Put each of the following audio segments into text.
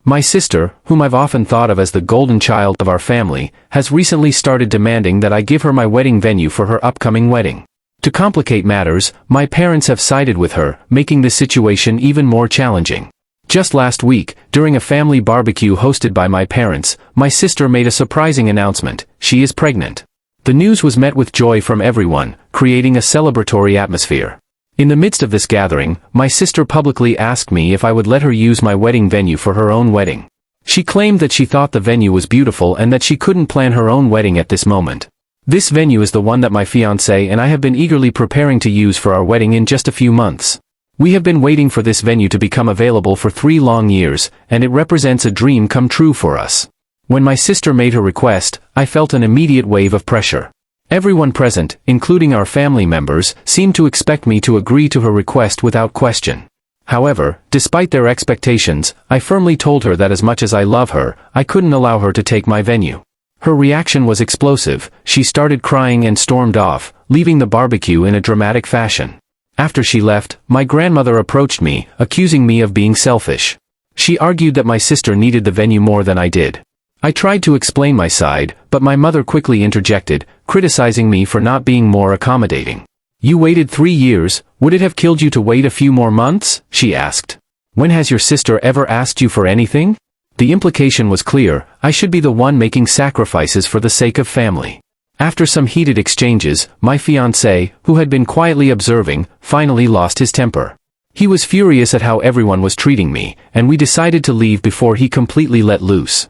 My sister, whom I've often thought of as the golden child of our family, has recently started demanding that I give her my wedding venue for her upcoming wedding. To complicate matters, my parents have sided with her, making the situation even more challenging. Just last week, during a family barbecue hosted by my parents, my sister made a surprising announcement: she is pregnant. The news was met with joy from everyone, creating a celebratory atmosphere. In the midst of this gathering, my sister publicly asked me if I would let her use my wedding venue for her own wedding. She claimed that she thought the venue was beautiful and that she couldn't plan her own wedding at this moment. This venue is the one that my fiancé and I have been eagerly preparing to use for our wedding in just a few months. We have been waiting for this venue to become available for 3 long years, and it represents a dream come true for us. When my sister made her request, I felt an immediate wave of pressure. Everyone present, including our family members, seemed to expect me to agree to her request without question. However, despite their expectations, I firmly told her that as much as I love her, I couldn't allow her to take my venue. Her reaction was explosive. She started crying and stormed off, leaving the barbecue in a dramatic fashion. After she left, my grandmother approached me, accusing me of being selfish. She argued that my sister needed the venue more than I did. I tried to explain my side, but my mother quickly interjected, criticizing me for not being more accommodating. "You waited 3 years, would it have killed you to wait a few more months?" she asked. "When has your sister ever asked you for anything?" The implication was clear: I should be the one making sacrifices for the sake of family. After some heated exchanges, my fiancé, who had been quietly observing, finally lost his temper. He was furious at how everyone was treating me, and we decided to leave before he completely let loose.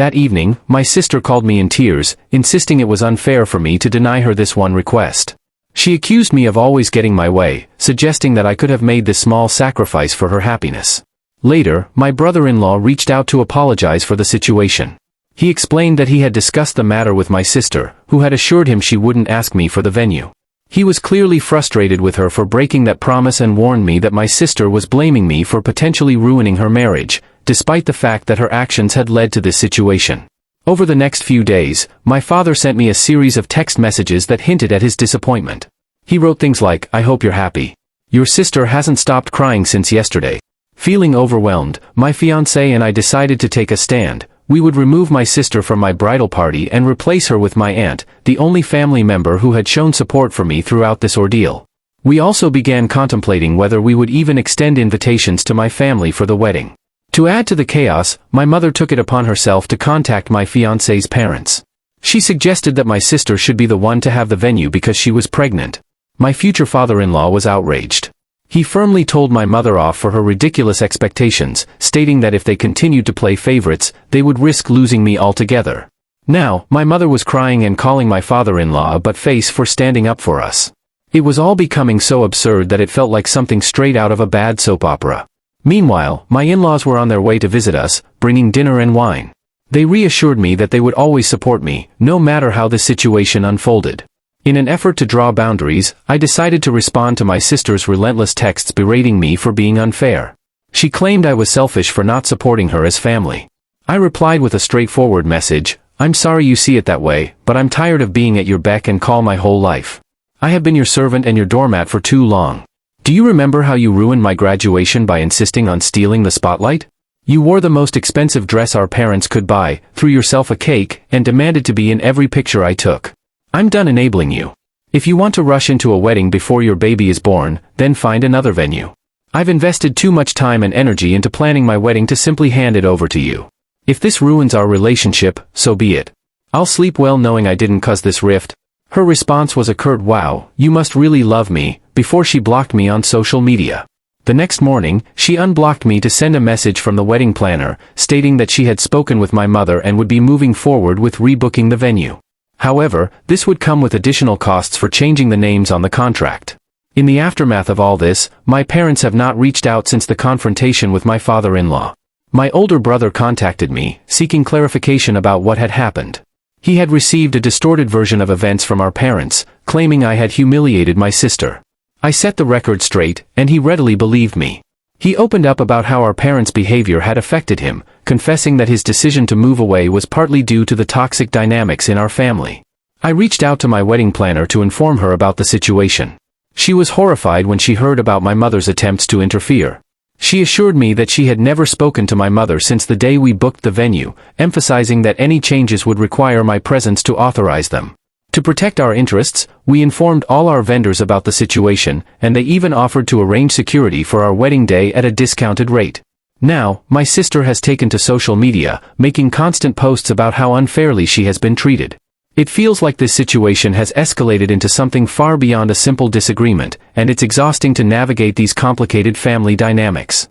That evening, my sister called me in tears, insisting it was unfair for me to deny her this one request. She accused me of always getting my way, suggesting that I could have made this small sacrifice for her happiness. Later, my brother-in-law reached out to apologize for the situation. He explained that he had discussed the matter with my sister, who had assured him she wouldn't ask me for the venue. He was clearly frustrated with her for breaking that promise and warned me that my sister was blaming me for potentially ruining her marriage, despite the fact that her actions had led to this situation. Over the next few days, my father sent me a series of text messages that hinted at his disappointment. He wrote things like, "I hope you're happy. Your sister hasn't stopped crying since yesterday." Feeling overwhelmed, my fiancé and I decided to take a stand. We would remove my sister from my bridal party and replace her with my aunt, the only family member who had shown support for me throughout this ordeal. We also began contemplating whether we would even extend invitations to my family for the wedding. To add to the chaos, my mother took it upon herself to contact my fiancé's parents. She suggested that my sister should be the one to have the venue because she was pregnant. My future father-in-law was outraged. He firmly told my mother off for her ridiculous expectations, stating that if they continued to play favorites, they would risk losing me altogether. Now, my mother was crying and calling my father-in-law a butt-face for standing up for us. It was all becoming so absurd that it felt like something straight out of a bad soap opera. Meanwhile, my in-laws were on their way to visit us, bringing dinner and wine. They reassured me that they would always support me, no matter how the situation unfolded. In an effort to draw boundaries, I decided to respond to my sister's relentless texts berating me for being unfair. She claimed I was selfish for not supporting her as family. I replied with a straightforward message: "I'm sorry you see it that way, but I'm tired of being at your beck and call my whole life. I have been your servant and your doormat for too long. Do you remember how you ruined my graduation by insisting on stealing the spotlight? You wore the most expensive dress our parents could buy, threw yourself a cake, and demanded to be in every picture I took. I'm done enabling you. If you want to rush into a wedding before your baby is born, then find another venue. I've invested too much time and energy into planning my wedding to simply hand it over to you. If this ruins our relationship, so be it. I'll sleep well knowing I didn't cause this rift." Her response was a curt "Wow, you must really love me," before she blocked me on social media. The next morning, she unblocked me to send a message from the wedding planner, stating that she had spoken with my mother and would be moving forward with rebooking the venue. However, this would come with additional costs for changing the names on the contract. In the aftermath of all this, my parents have not reached out since the confrontation with my father-in-law. My older brother contacted me, seeking clarification about what had happened. He had received a distorted version of events from our parents, claiming I had humiliated my sister. I set the record straight, and he readily believed me. He opened up about how our parents' behavior had affected him, confessing that his decision to move away was partly due to the toxic dynamics in our family. I reached out to my wedding planner to inform her about the situation. She was horrified when she heard about my mother's attempts to interfere. She assured me that she had never spoken to my mother since the day we booked the venue, emphasizing that any changes would require my presence to authorize them. To protect our interests, we informed all our vendors about the situation, and they even offered to arrange security for our wedding day at a discounted rate. Now, my sister has taken to social media, making constant posts about how unfairly she has been treated. It feels like this situation has escalated into something far beyond a simple disagreement, and it's exhausting to navigate these complicated family dynamics.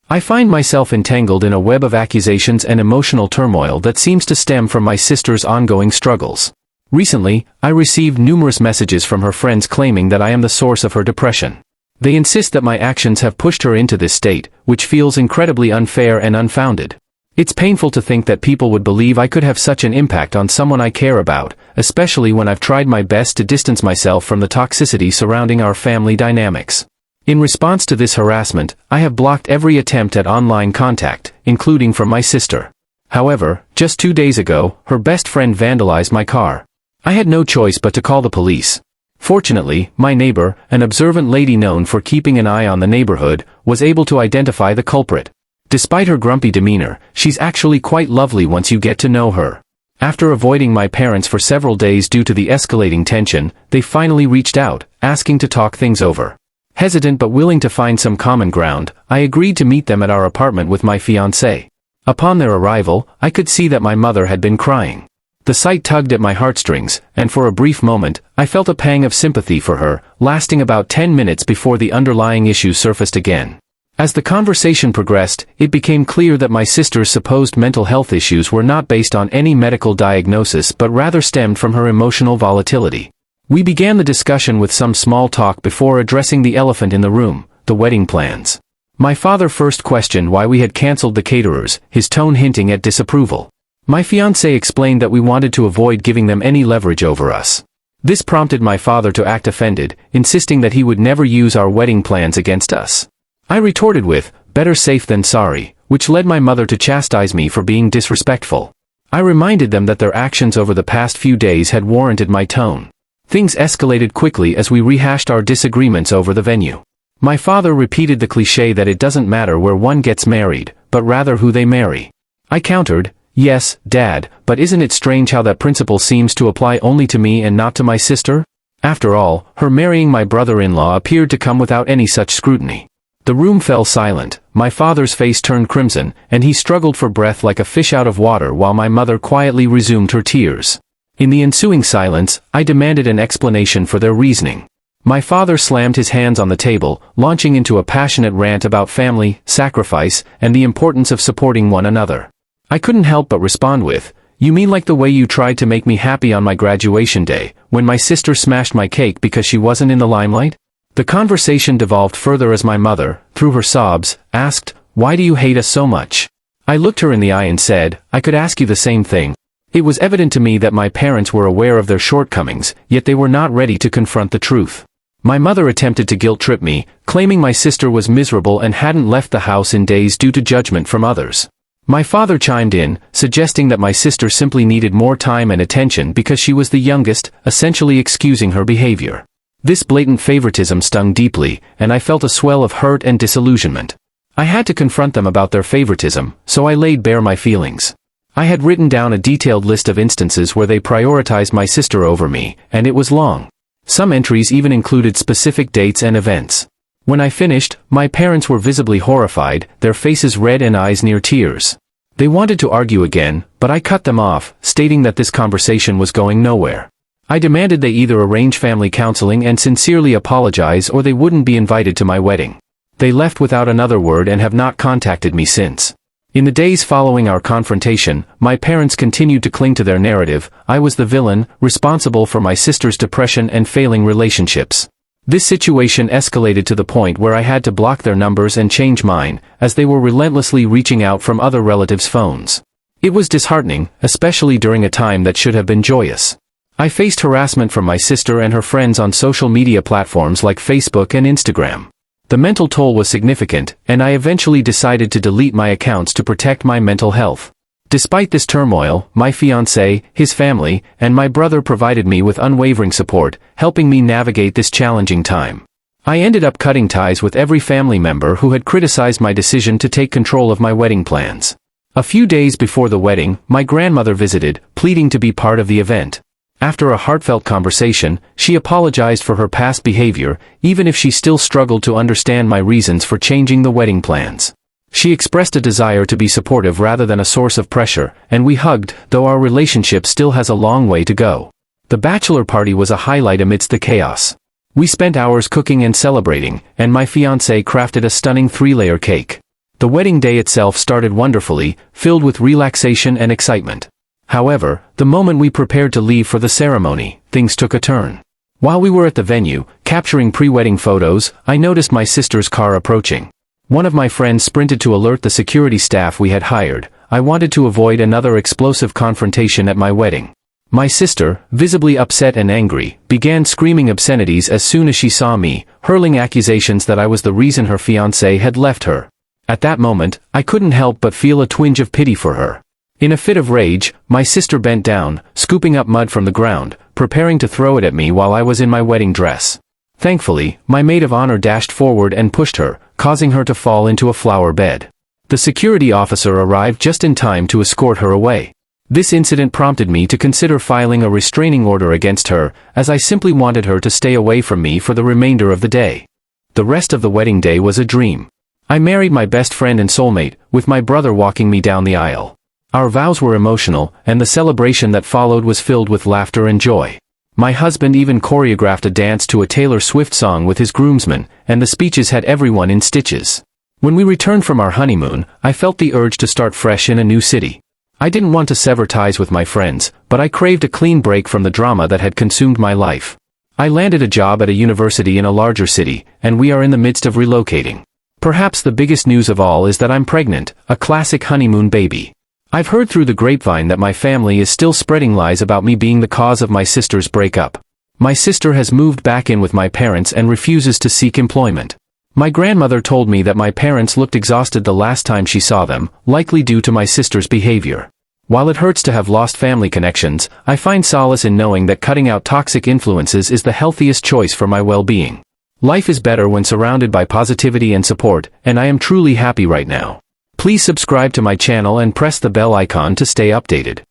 I find myself entangled in a web of accusations and emotional turmoil that seems to stem from my sister's ongoing struggles. Recently, I received numerous messages from her friends claiming that I am the source of her depression. They insist that my actions have pushed her into this state, which feels incredibly unfair and unfounded. It's painful to think that people would believe I could have such an impact on someone I care about, especially when I've tried my best to distance myself from the toxicity surrounding our family dynamics. In response to this harassment, I have blocked every attempt at online contact, including from my sister. However, just 2 days ago, her best friend vandalized my car. I had no choice but to call the police. Fortunately, my neighbor, an observant lady known for keeping an eye on the neighborhood, was able to identify the culprit. Despite her grumpy demeanor, she's actually quite lovely once you get to know her. After avoiding my parents for several days due to the escalating tension, they finally reached out, asking to talk things over. Hesitant but willing to find some common ground, I agreed to meet them at our apartment with my fiancé. Upon their arrival, I could see that my mother had been crying. The sight tugged at my heartstrings, and for a brief moment, I felt a pang of sympathy for her, lasting about 10 minutes before the underlying issue surfaced again. As the conversation progressed, it became clear that my sister's supposed mental health issues were not based on any medical diagnosis but rather stemmed from her emotional volatility. We began the discussion with some small talk before addressing the elephant in the room, the wedding plans. My father first questioned why we had canceled the caterers, his tone hinting at disapproval. My fiancé explained that we wanted to avoid giving them any leverage over us. This prompted my father to act offended, insisting that he would never use our wedding plans against us. I retorted with, "Better safe than sorry," which led my mother to chastise me for being disrespectful. I reminded them that their actions over the past few days had warranted my tone. Things escalated quickly as we rehashed our disagreements over the venue. My father repeated the cliché that it doesn't matter where one gets married, but rather who they marry. I countered, "Yes, Dad, but isn't it strange how that principle seems to apply only to me and not to my sister? After all, her marrying my brother-in-law appeared to come without any such scrutiny." The room fell silent, my father's face turned crimson, and he struggled for breath like a fish out of water while my mother quietly resumed her tears. In the ensuing silence, I demanded an explanation for their reasoning. My father slammed his hands on the table, launching into a passionate rant about family, sacrifice, and the importance of supporting one another. I couldn't help but respond with, "You mean like the way you tried to make me happy on my graduation day, when my sister smashed my cake because she wasn't in the limelight?" The conversation devolved further as my mother, through her sobs, asked, "Why do you hate us so much?" I looked her in the eye and said, "I could ask you the same thing." It was evident to me that my parents were aware of their shortcomings, yet they were not ready to confront the truth. My mother attempted to guilt-trip me, claiming my sister was miserable and hadn't left the house in days due to judgment from others. My father chimed in, suggesting that my sister simply needed more time and attention because she was the youngest, essentially excusing her behavior. This blatant favoritism stung deeply, and I felt a swell of hurt and disillusionment. I had to confront them about their favoritism, so I laid bare my feelings. I had written down a detailed list of instances where they prioritized my sister over me, and it was long. Some entries even included specific dates and events. When I finished, my parents were visibly horrified, their faces red and eyes near tears. They wanted to argue again, but I cut them off, stating that this conversation was going nowhere. I demanded they either arrange family counseling and sincerely apologize or they wouldn't be invited to my wedding. They left without another word and have not contacted me since. In the days following our confrontation, my parents continued to cling to their narrative. I was the villain, responsible for my sister's depression and failing relationships. This situation escalated to the point where I had to block their numbers and change mine, as they were relentlessly reaching out from other relatives' phones. It was disheartening, especially during a time that should have been joyous. I faced harassment from my sister and her friends on social media platforms like Facebook and Instagram. The mental toll was significant, and I eventually decided to delete my accounts to protect my mental health. Despite this turmoil, my fiancé, his family, and my brother provided me with unwavering support, helping me navigate this challenging time. I ended up cutting ties with every family member who had criticized my decision to take control of my wedding plans. A few days before the wedding, my grandmother visited, pleading to be part of the event. After a heartfelt conversation, she apologized for her past behavior, even if she still struggled to understand my reasons for changing the wedding plans. She expressed a desire to be supportive rather than a source of pressure, and we hugged, though our relationship still has a long way to go. The bachelor party was a highlight amidst the chaos. We spent hours cooking and celebrating, and my fiancé crafted a stunning 3-layer cake. The wedding day itself started wonderfully, filled with relaxation and excitement. However, the moment we prepared to leave for the ceremony, things took a turn. While we were at the venue, capturing pre-wedding photos, I noticed my sister's car approaching. One of my friends sprinted to alert the security staff we had hired. I wanted to avoid another explosive confrontation at my wedding. My sister, visibly upset and angry, began screaming obscenities as soon as she saw me, hurling accusations that I was the reason her fiancé had left her. At that moment, I couldn't help but feel a twinge of pity for her. In a fit of rage, my sister bent down, scooping up mud from the ground, preparing to throw it at me while I was in my wedding dress. Thankfully, my maid of honor dashed forward and pushed her, causing her to fall into a flower bed. The security officer arrived just in time to escort her away. This incident prompted me to consider filing a restraining order against her, as I simply wanted her to stay away from me for the remainder of the day. The rest of the wedding day was a dream. I married my best friend and soulmate, with my brother walking me down the aisle. Our vows were emotional, and the celebration that followed was filled with laughter and joy. My husband even choreographed a dance to a Taylor Swift song with his groomsmen, and the speeches had everyone in stitches. When we returned from our honeymoon, I felt the urge to start fresh in a new city. I didn't want to sever ties with my friends, but I craved a clean break from the drama that had consumed my life. I landed a job at a university in a larger city, and we are in the midst of relocating. Perhaps the biggest news of all is that I'm pregnant, a classic honeymoon baby. I've heard through the grapevine that my family is still spreading lies about me being the cause of my sister's breakup. My sister has moved back in with my parents and refuses to seek employment. My grandmother told me that my parents looked exhausted the last time she saw them, likely due to my sister's behavior. While it hurts to have lost family connections, I find solace in knowing that cutting out toxic influences is the healthiest choice for my well-being. Life is better when surrounded by positivity and support, and I am truly happy right now. Please subscribe to my channel and press the bell icon to stay updated.